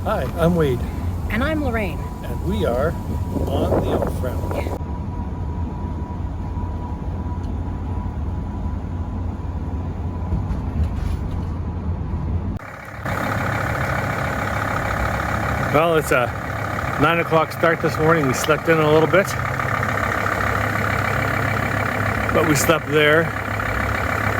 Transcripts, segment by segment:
Hi, I'm Wade. And I'm Lorraine. And we are on the off-ramp. Well, it's a 9 o'clock start this morning. We slept in a little bit. But we slept there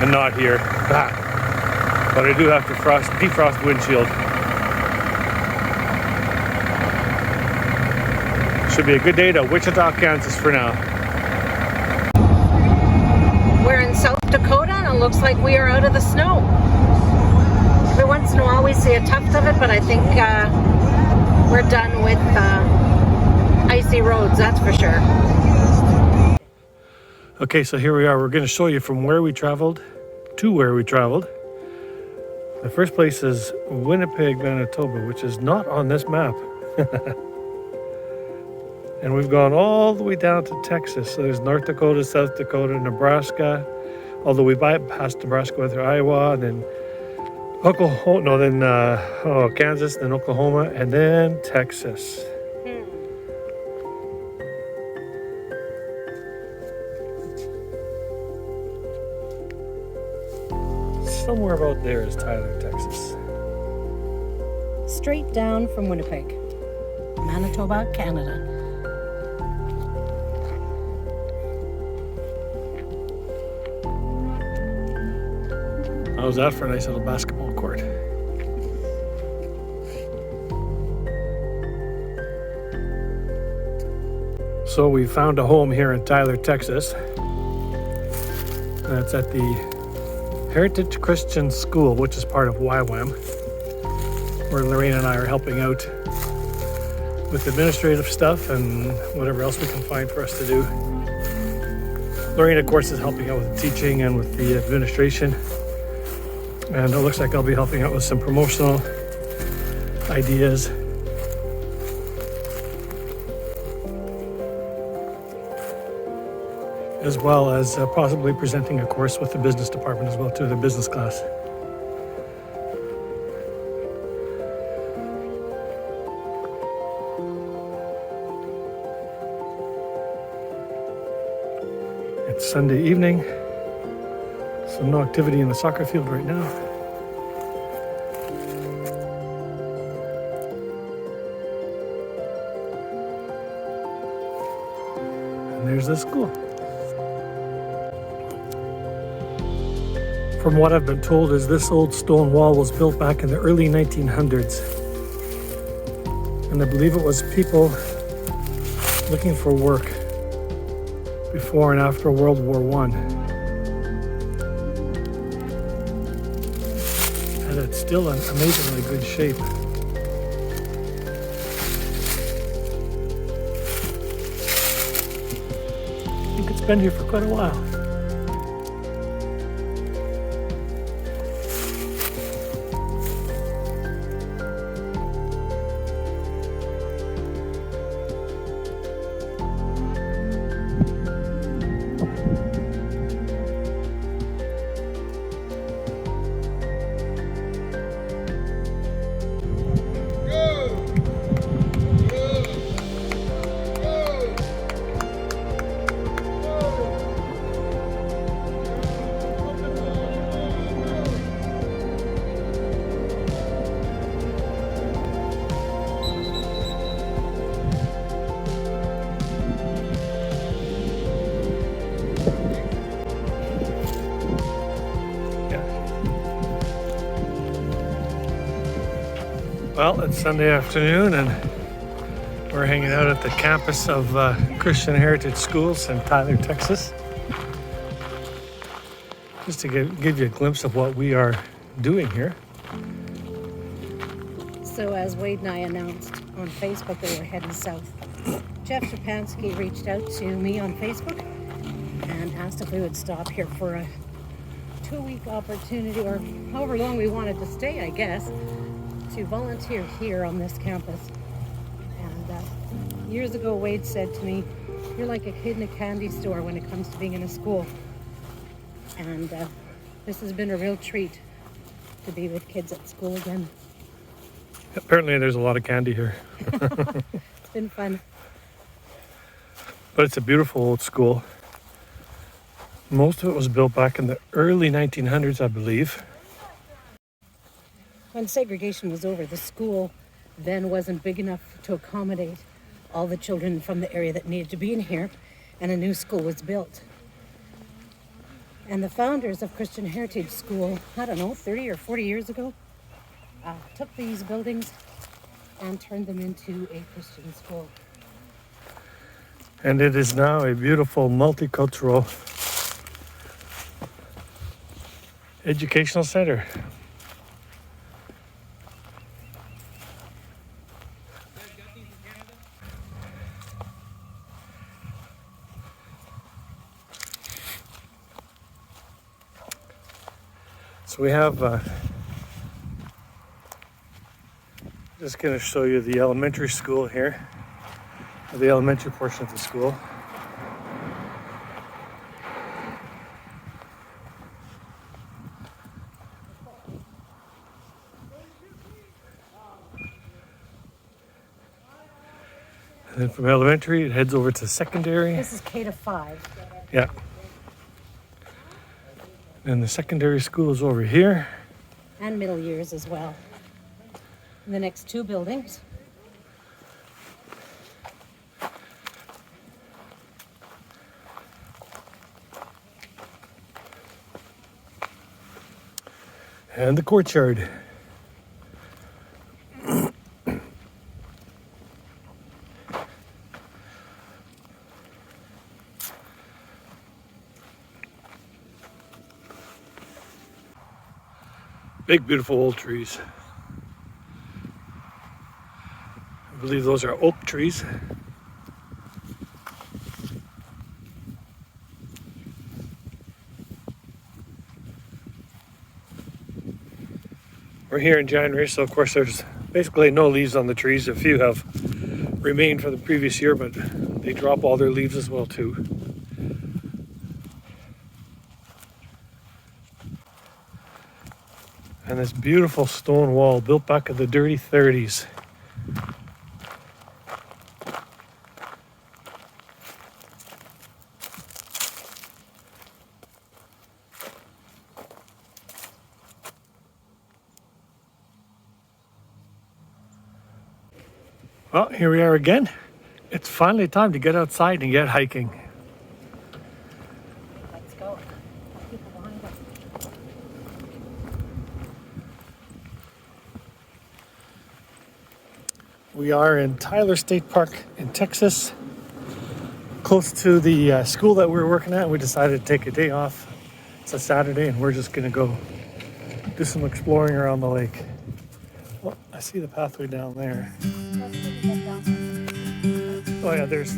and not here. But I do have to defrost windshield. Should be a good day to Wichita, Kansas for now. We're in South Dakota and it looks like we are out of the snow. Every once in a while we see a tuft of it, but I think we're done with icy roads, that's for sure. Okay, so here we are. We're going to show you from where we traveled to where we traveled. The first place is Winnipeg, Manitoba, which is not on this map. And we've gone all the way down to Texas. So there's North Dakota, South Dakota, Nebraska. Although we bypassed Nebraska, went through Iowa, and then Kansas, then Oklahoma, and then Texas. Somewhere about there is Tyler, Texas. Straight down from Winnipeg, Manitoba, Canada. How's that for a nice little basketball court? So we found a home here in Tyler, Texas. That's at the Heritage Christian School, which is part of YWAM, where Lorraine and I are helping out with administrative stuff and whatever else we can find for us to do. Lorraine, of course, is helping out with the teaching and with the administration. And it looks like I'll be helping out with some promotional ideas. As well as possibly presenting a course with the business department as well, too, the business class. It's Sunday evening, so no activity in the soccer field right now. And there's the school. From what I've been told is this old stone wall was built back in the early 1900s. And I believe it was people looking for work before and after World War I. And it's still in amazingly good shape. I think it's been here for quite a while. Well, it's Sunday afternoon and we're hanging out at the campus of Christian Heritage Schools in Tyler, Texas. Just to give you a glimpse of what we are doing here. So as Wade and I announced on Facebook that we're heading south, Jeff Shapansky reached out to me on Facebook and asked if we would stop here for a 2-week opportunity, or however long we wanted to stay, I guess, to volunteer here on this campus. And years ago, Wade said to me, "You're like a kid in a candy store when it comes to being in a school." And this has been a real treat to be with kids at school again. Apparently there's a lot of candy here. It's been fun. But it's a beautiful old school. Most of it was built back in the early 1900s, I believe. When segregation was over, the school then wasn't big enough to accommodate all the children from the area that needed to be in here, and a new school was built. And the founders of Christian Heritage School, I don't know, 30 or 40 years ago, took these buildings and turned them into a Christian school. And it is now a beautiful multicultural educational center. So we have, just going to show you the elementary school here, or the elementary portion of the school. And then from elementary, it heads over to secondary. This is K to 5. Yeah. And the secondary school is over here. And middle years as well. And the next two buildings. And the courtyard. Big, beautiful old trees. I believe those are oak trees. We're here in January, so of course there's basically no leaves on the trees. A few have remained from the previous year, but they drop all their leaves as well too. And this beautiful stone wall built back in the dirty 30s. Well, here we are again. It's finally time to get outside and get hiking. Let's go. People behind us. We are in Tyler State Park in Texas, close to the school that we were working at. We decided to take a day off. It's a Saturday and we're just gonna go do some exploring around the lake. Well, I see the pathway down there. Oh yeah, there's.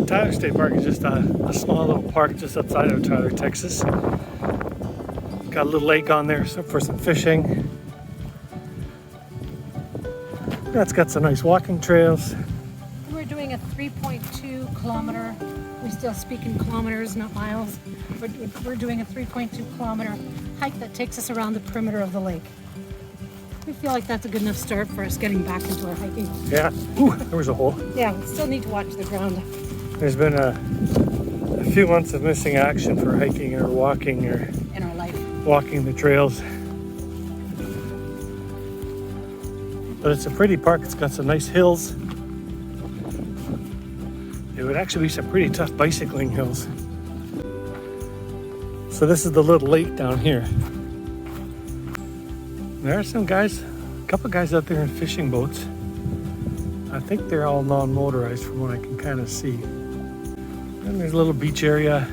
Tyler State Park is just a small little park just outside of Tyler, Texas. Got a little lake on there for some fishing. That's got some nice walking trails. We're doing a 3.2 kilometer. We still speak in kilometers, not miles. We're doing a 3.2 kilometer hike that takes us around the perimeter of the lake. We feel like that's a good enough start for us getting back into our hiking. Yeah. Ooh, there was a hole. Yeah, we still need to watch the ground. There's been a few months of missing action for hiking or walking or In our life. walking the trails. But it's a pretty park. It's got some nice hills. It would actually be some pretty tough bicycling hills. So this is the little lake down here. There are some guys, a couple guys out there in fishing boats. I think they're all non-motorized from what I can kind of see. And there's a little beach area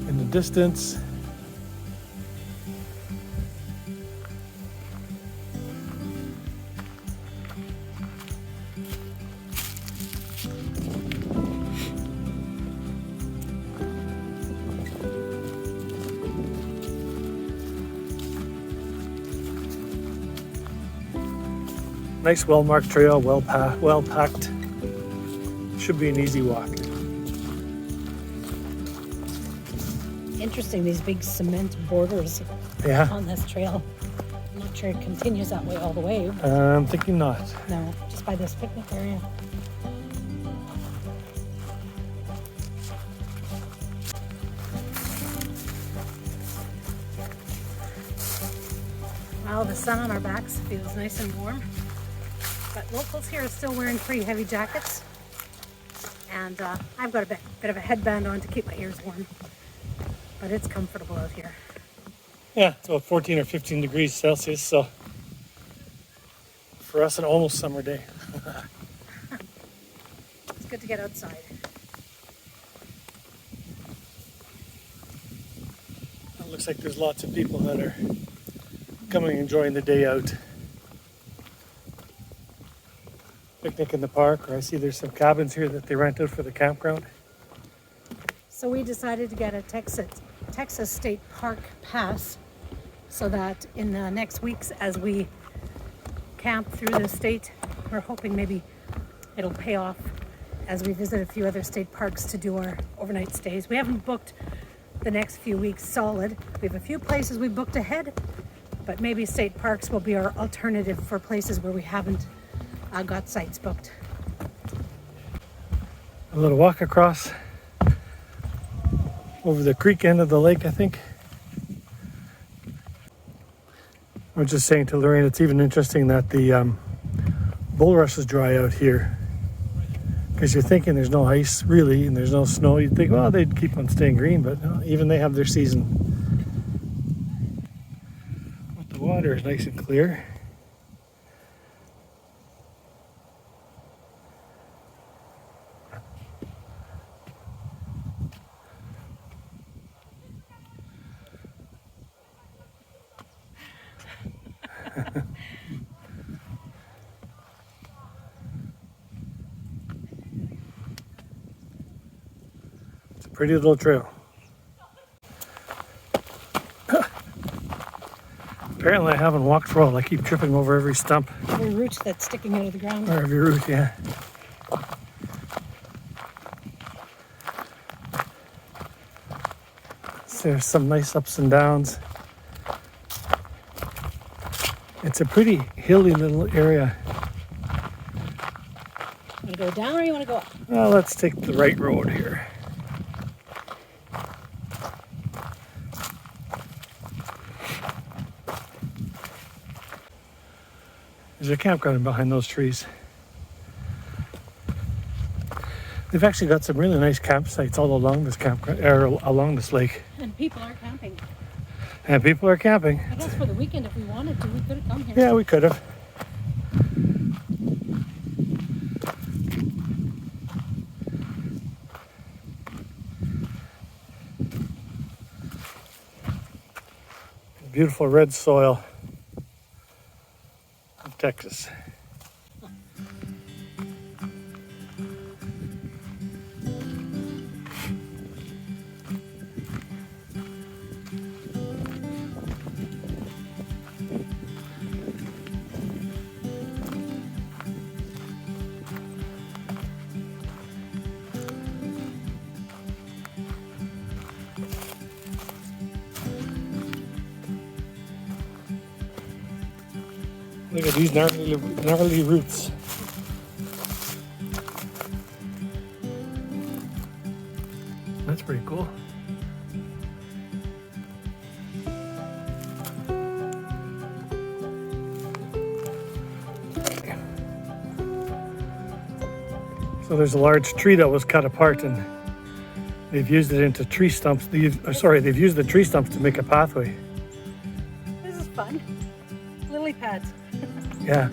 in the distance. Nice well-marked trail, well packed. Should be an easy walk. Interesting, these big cement borders on this trail. I'm not sure it continues that way all the way. I'm thinking not. No, just by this picnic area. Well, the sun on our backs feels nice and warm. But locals here are still wearing pretty heavy jackets. And I've got a bit of a headband on to keep my ears warm. But it's comfortable out here. Yeah, it's about 14 or 15 degrees Celsius, so for us an almost summer day. It's good to get outside. It looks like there's lots of people that are coming and enjoying the day out. Picnic in the park, or I see there's some cabins here that they rent out for the campground. So we decided to get a Texas State Park pass so that in the next weeks as we camp through the state, we're hoping maybe it'll pay off as we visit a few other state parks to do our overnight stays. We haven't booked the next few weeks solid. We have a few places we booked ahead, but maybe state parks will be our alternative for places where we haven't got sites booked. A little walk across over the creek end of the lake, I think. I was just saying to Lorraine, it's even interesting that the bulrush is dry out here. Because you're thinking there's no ice really and there's no snow. You'd think, well, they'd keep on staying green, but no, even they have their season. But the water is nice and clear. It's a pretty little trail. Apparently I haven't walked for a while. I keep tripping over every stump. Every root that's sticking out of the ground. Or every root, yeah. So there's some nice ups and downs. It's a pretty hilly little area. You want to go down or you want to go up? Well, let's take the right road here. There's a campground behind those trees. They've actually got some really nice campsites all along this campground, or along this lake. And people are camping. And people are camping. I guess for the weekend, if we wanted to, we could have come here. Yeah, we could have. Beautiful red soil of Texas. Look at these gnarly roots. That's pretty cool. So there's a large tree that was cut apart and they've used it into tree stumps. They've used the tree stumps to make a pathway. This is fun. A little lily pads. Yeah,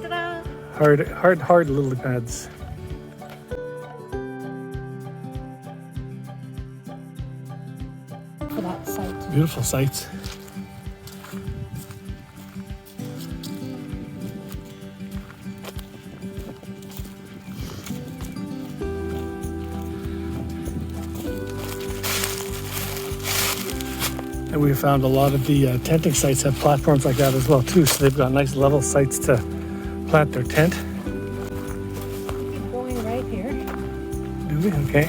Ta-da! hard lily pads. For that site. Beautiful sights. And we found a lot of the tenting sites have platforms like that as well too. So they've got nice level sites to plant their tent. Keep going right here. Do we? Okay.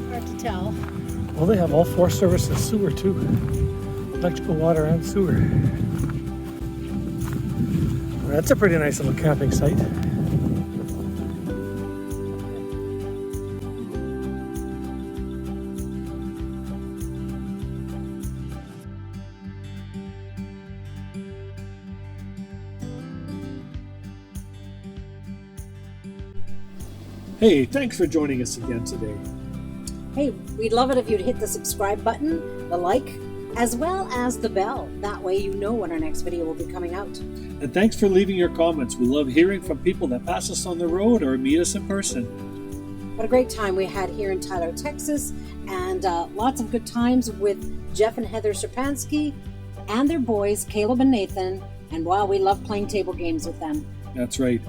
Hard to tell. Well, they have all 4 services, sewer too. Electrical, water, and sewer. That's a pretty nice little camping site. Hey, thanks for joining us again today. Hey, we'd love it if you'd hit the subscribe button, the like, as well as the bell. That way you know when our next video will be coming out. And thanks for leaving your comments. We love hearing from people that pass us on the road or meet us in person. What a great time we had here in Tyler, Texas, and lots of good times with Jeff and Heather Serpansky and their boys, Caleb and Nathan, and wow, we love playing table games with them. That's right.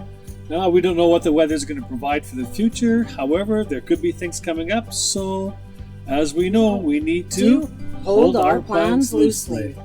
Now, we don't know what the weather's going to provide for the future. However, there could be things coming up. So, as we know, we need to Hold our plans loosely.